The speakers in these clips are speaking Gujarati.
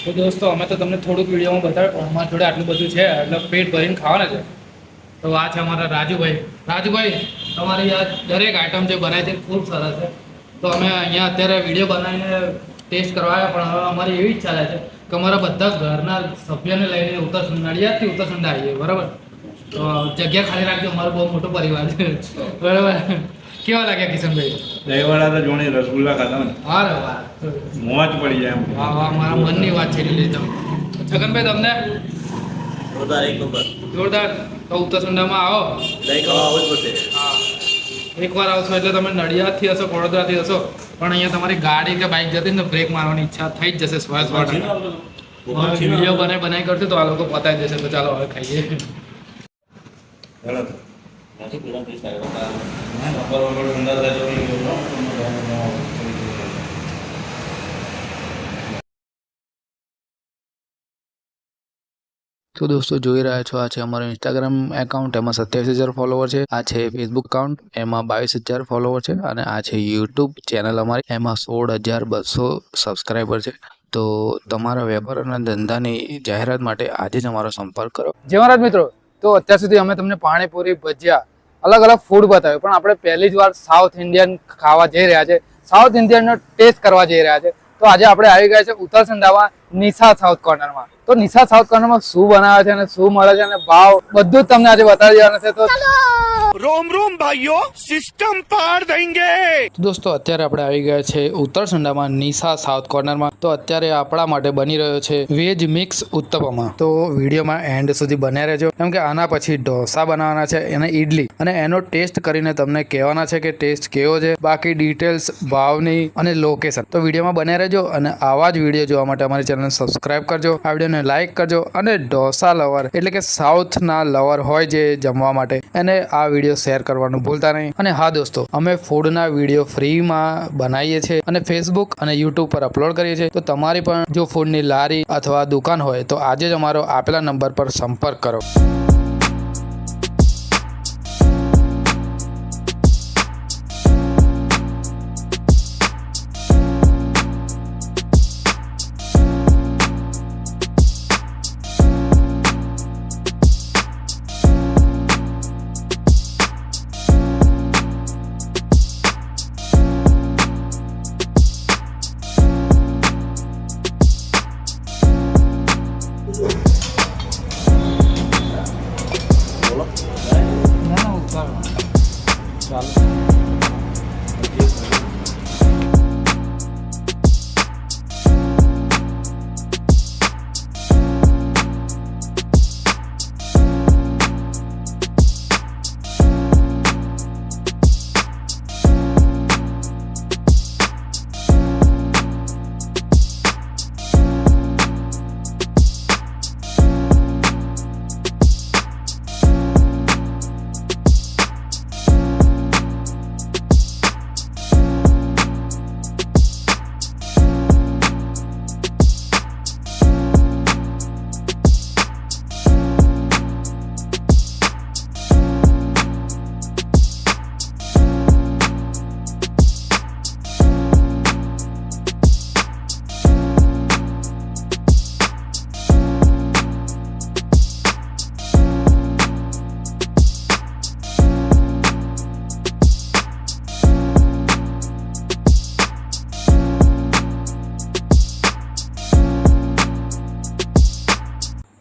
તો દોસ્તો અમે તો તમને થોડુંક વિડીયોમાં બતાવ્યું પણ અમારા જોડે આટલું બધું છે એટલે પેટ ભરીને ખાવાના છે. તો આ છે અમારા રાજુભાઈ તમારી આ દરેક આઈટમ જે બનાવી છે ખૂબ સરસ છે. તો અમે અહીંયા અત્યારે વિડીયો બનાવીને ટેસ્ટ કરવા આવ્યા પણ હવે અમારી એવી ઈચ્છા થાય છે કે અમારા બધા ઘરના સભ્યને લઈને નડિયાદથી ઉત્તરસંડા આવીએ. બરાબર, તો જગ્યા ખાલી રાખજો, અમારો બહુ મોટો પરિવાર છે. બરાબર, કેવા લાગ્યા કિશનભાઈ? દહીંવાળા તો જોણી રસગુલ્લા ખાતા ને અરે વાહ, મોજ પડી જાય એમ. વાહ વાહ, મારા મનની વાત છે લીધો. છગનભાઈ તમને? જોરદાર, એક નંબર. જોરદાર. તો ઉત્તરસંડામાં આવો, દહીં ખાવા આવું જ પડશે. હા, એકવાર આવશો એટલે તમે નડિયાદથી હશો, વડોદરાથી હશો, પણ અહીંયા તમારી ગાડી કે બાઇક જતી ને તો બ્રેક મારવાની ઈચ્છા થઈ જ જશે. શ્વાસ વિડીયો બનાવી કરશે તો આ લોકો પતાવી દેશે. તો ચાલો હવે ખાઈએ. નથી પીડા પીસ આવ્યો. તો દોસ્તો જોઈ રહ્યા છો, આ છે અમારું ઇન્સ્ટાગ્રામ એકાઉન્ટ, એમાં 27,000 ફોલોવર છે. આ છે ફેસબુક એકાઉન્ટ, એમાં 22,000 ફોલોવર છે. અને આ છે યુટ્યુબ ચેનલ અમારી, એમાં 16,200 સબસ્ક્રાઈબર છે. તો તમારા વેપાર અને ધંધાની જાહેરાત માટે આજે જ અમારો સંપર્ક કરો. જય મહારાજ મિત્રો. તો અત્યાર સુધી અમે તમને પાણીપુરી, ભજીયા, અલગ અલગ ફૂડ બતાવ્યું, પણ આપણે પહેલી જ વાર સાઉથ ઇન્ડિયન ખાવા જઈ રહ્યા છે, સાઉથ ઇન્ડિયનનો ટેસ્ટ કરવા જઈ રહ્યા છે. તો આજે આપણે આવી ગયા છે ઉત્તરસંડામાં નિશા સાઉથ કોર્નરમાં. તો નિશા સાઉથ કોર્નરમાં શું બનાવે છે અને શું મળે છે અને ભાવ બધું જ તમને આજે બતાવી દેવાના છે. તો રોમ રોમ ભાઈઓ, સિસ્ટમ પાર દેંગે. દોસ્તો અત્યારે આપણે આવી ગયા છે ઉત્તરસંડામાં નિશા સાઉથ કોર્નરમાં. તો અત્યારે આપણા માટે બની રહ્યો છે વેજ મિક્સ ઉત્તપમા. તો વિડીયોમાં એન્ડ સુધી બન્યા રહેજો, કેમ કે આના પછી ઢોસા બનાવવાના છે અને ઇડલી, અને એનો ટેસ્ટ કરીને તમને કહેવાના છે કે ટેસ્ટ કેવો છે, બાકી ડિટેલ્સ, ભાવની અને લોકેશન. તો વિડીયોમાં બન્યા રહેજો અને આવા જ વિડીયો જોવા માટે અમારી ચેનલ સબસ્ક્રાઇબ કરજો, આ વિડીયોને લાઇક કરજો, અને ઢોસા લવર એટલે કે સાઉથના લવર હોય જે જમવા માટે, એને આ વિડીયો શેર કરવાનું ભૂલતા નહીં. અને હા દોસ્તો, અમે ફૂડના વિડીયો ફ્રીમાં બનાવીએ છીએ અને ફેસબુક અને યુટ્યુબ પર અપલોડ કરીએ છીએ. તો તમારી પણ જો ફૂડની લારી અથવા દુકાન હોય તો આજે જ અમારો આપેલા નંબર પર સંપર્ક કરો.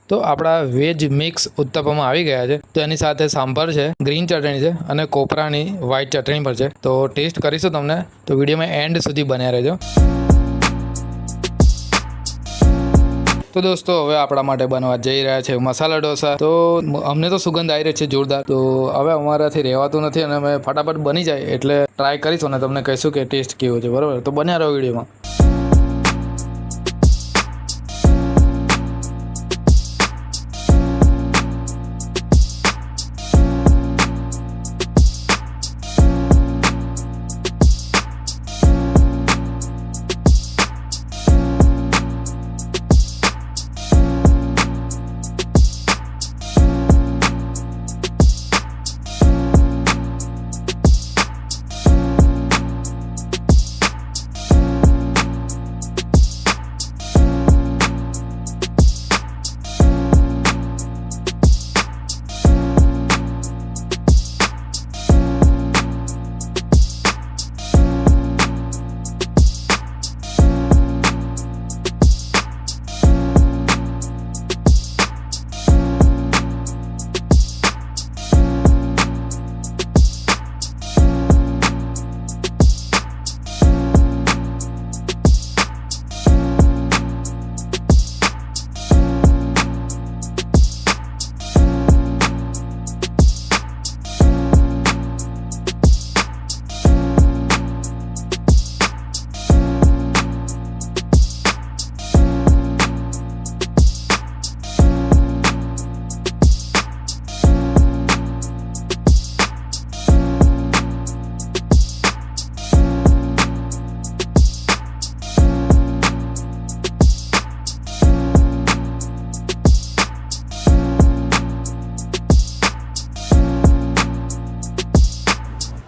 તો આપણા વેજ મિક્સ ઉત્તપમા આવી ગયા છે. તો એની સાથે સાંભર છે, ગ્રીન ચટણી છે અને કોપરાની વ્હાઈટ ચટણી પર છે. તો ટેસ્ટ કરીશું તમને, તો વિડીયોમાં એન્ડ સુધી બન્યા રહેજો. તો દોસ્તો હવે આપણા માટે બનવા જઈ રહ્યા છે મસાલા ઢોસા. તો અમને તો સુગંધ આવી રહી છે જોરદાર. તો હવે અમારાથી રહેવાતું નથી અને અમે ફટાફટ બની જાય એટલે ટ્રાય કરીશું અને તમને કહીશું કે ટેસ્ટ કેવો છે. બરાબર, તો બન્યા રહો વિડીયોમાં.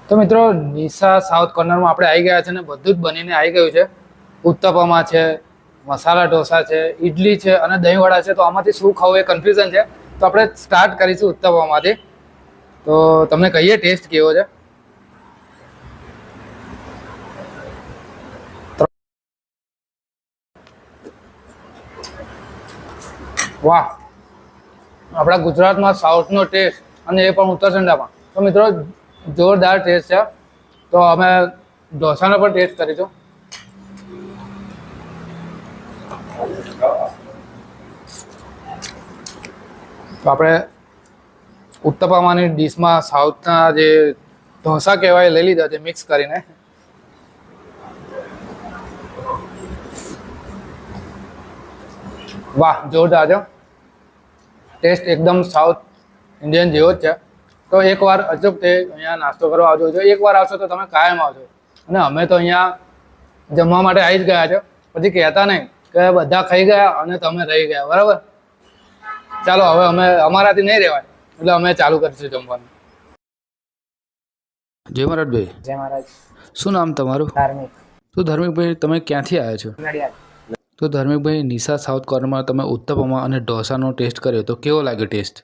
તો મિત્રો નિશા સાઉથ કોર્નરમાં આપણે આવી ગયા છે ને બધું જ બનીને આવી ગયું છે. ઉત્તપમા છે, મસાલા ઢોસા છે, ઇડલી છે અને દહીંવડા છે. તો આમાંથી શું ખાવું એ કન્ફ્યુઝન છે. તો આપણે સ્ટાર્ટ કરીશું ઉત્તપમાથી. તો તમને કહીએ ટેસ્ટ કેવો છે. વાહ, આપણા ગુજરાતમાં સાઉથનો ટેસ્ટ અને એ પણ ઉત્તરસંડામાં. તો મિત્રો જોરદાર ટેસ્ટ છે. તો અમે ઢોસાનો પણ ટેસ્ટ કરીશું. તો આપણે ઉત્તપમાની ડીશમાં સાઉથના જે ઢોસા કહેવાય લઈ લીધા છે મિક્સ કરીને. વાહ, જોરદાર છે. ટેસ્ટ એકદમ સાઉથ ઇન્ડિયન જેવો જ છે. તો એકવાર અચૂકથી અહીંયા નાસ્તો કરવા આવજો. જો એકવાર આવશો તો તમે કાયમ આવજો. અને અમે તો અહીંયા જમવા માટે આવી જ ગયા છે. પછી કહેતા નહીં કે બધા ખાઈ ગયા અને તમે રહી ગયા. બરાબર, ચાલો હવે અમે અમારાથી નહીં રહેવાય એટલે અમે ચાલુ કરીશું જમવાનું. જય મહારાજભાઈ. જય મહારાજ. શું નામ તમારું? ધાર્મિક. તો ધાર્મિકભાઈ તમે ક્યાંથી આવ્યા છો? નડિયાદ. તો ધાર્મિકભાઈ નિશા સાઉથ કોર્નરમાં તમે ઉત્તપમા અને ઢોસાનો ટેસ્ટ કર્યો તો કેવો લાગ્યો ટેસ્ટ?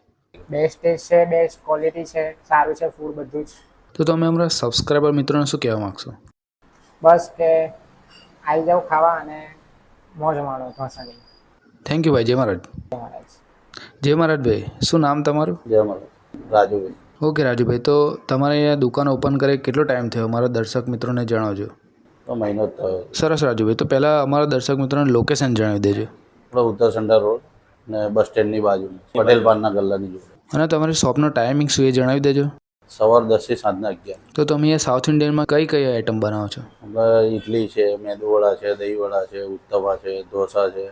બેસ્ટ ટેસ્ટ છે, બેસ્ટ ક્વોલિટી છે, સારું છે ફૂડ બધું જ. તો તમે અમારા સબસ્ક્રાઈબર મિત્રોને શું કહેવા માગશો? બસ કે આવી જાઓ ખાવા અને મોજ માણો ઢોસાની. થેન્ક યુ ભાઈ. જય મહારાજ. જય મહારાજ. જય મહારાજભાઈ. શું નામ તમારું? જય મહારાજ. રાજુભાઈ. ઓકે રાજુભાઈ, તો તમારે અહીંયા દુકાન ઓપન કરી કેટલો ટાઈમ થયો અમારા દર્શક મિત્રોને જણાવજો. તો મહિનો જ થયો. સરસ રાજુભાઈ. તો પહેલાં અમારા દર્શક મિત્રોને લોકેશન જણાવી દેજો. આપણે ઉત્તરસંડા રોડ ને બસ સ્ટેન્ડની બાજુમાં પટેલ પાનના ગલ્લાની જોડે. અને તમારી શોપનો ટાઈમિંગ શું એ જણાવી દેજો. સવાર 10 થી સાંજના 11. તો તમે અહીંયા સાઉથ ઇન્ડિયનમાં કઈ કઈ આઈટમ બનાવો છો? આપણે ઇડલી છે, મેદુવડા છે, દહીંવડા છે, ઉત્તપા છે, ઢોસા છે,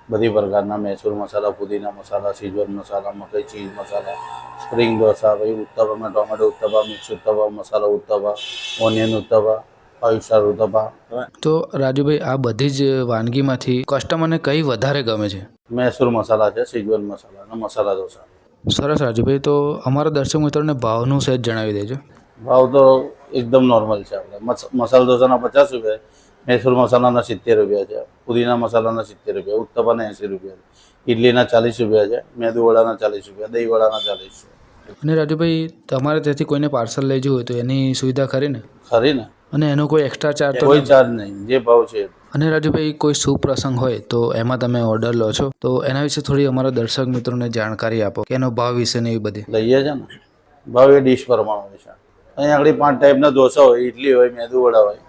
બધી પ્રકારના મૈસૂર મસાલા, પુદીના મસાલા, સિઝવન મસાલા, મકઈ ચીઝ મસાલા, સ્પ્રિંગ ઢોસા, પછી ઉત્તપામાં ટોમેટો ઉત્તપા, મિક્સ ઉત્તપા, મસાલા ઉત્તપા, ઓનિયન ઉત્તપા, 5 સ્ટાર ઉત્તપા. તો રાજુભાઈ, આ બધી જ વાનગીમાંથી કસ્ટમરને કઈ વધારે ગમે છે? મૈસૂર મસાલા છે, સિઝવન મસાલા અને મસાલા ઢોસા. સરસ રાજુભાઈ. તો અમારા દર્શક મિત્રોને ભાવનું સહેજ જણાવી દેજો. ભાવ તો એકદમ નોર્મલ છે. આપણે મસાલા ઢોસાના 50 રૂપિયા, મૈસૂર મસાલાના 70 રૂપિયા છે, પુદીના મસાલાના 70 રૂપિયા, ઉત્તપાના 80 રૂપિયા છે, ઇડલીના 40 રૂપિયા છે, મેદુવડાના 40 રૂપિયા, દહીંવડાના 40 રૂપિયા. અને રાજુભાઈ, તમારે ત્યાંથી કોઈને પાર્સલ લઈ જવું હોય તો એની સુવિધા ખરી ને? ખરી ને, અને એનો કોઈ એક્સ્ટ્રા ચાર્જ તો કોઈ નથી? ચાર્જ નહીં, જે ભાવ છે. અને રાજુભાઈ, કોઈ શુભ પ્રસંગ હોય તો એમાં તમે ઓર્ડર લો છો, તો એના વિશે થોડી અમારા દર્શક મિત્રોને જાણકારી આપો કે એનો ભાવ વિશે ને એવી બધી. લઈએ છે ને, ભાવ એ ડીશ પ્રમાણે હોય છે. અહીંયા આગળ 5 ટાઈપના ઢોસા હોય, ઇડલી હોય, મેદુવડા હોય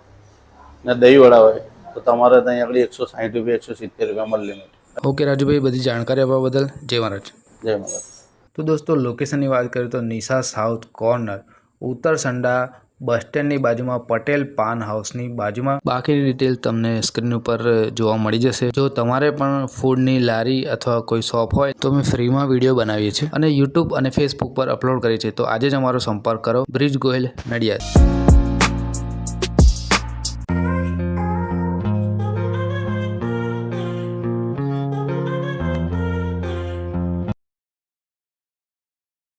ને દહીંવડા હોય. તો તમારે ત્યાં આગળ 160 રૂપિયા, 170 રૂપિયામાં લિમિટ. ઓકે રાજુભાઈ, બધી જાણકારી આપવા બદલ જય મહારાજ. જય મહારાજ. તો દોસ્તો, લોકેશનની વાત કરીએ તો નિશા સાઉથ કોર્નર, ઉત્તરસંડા બસ સ્ટેન્ડની બાજુમાં, પટેલ પાન હાઉસની બાજુમાં. બાકીની ડિટેલ તમને સ્ક્રીન ઉપર જોવા મળી જશે. જો તમારે પણ ફૂડની લારી અથવા કોઈ શોપ હોય તો અમે ફ્રીમાં વિડીયો બનાવીએ છીએ અને યુટ્યુબ અને ફેસબુક પર અપલોડ કરીએ છીએ. તો આજે જ અમારો સંપર્ક કરો. બ્રિજ ગોહિલ, નડિયાદ.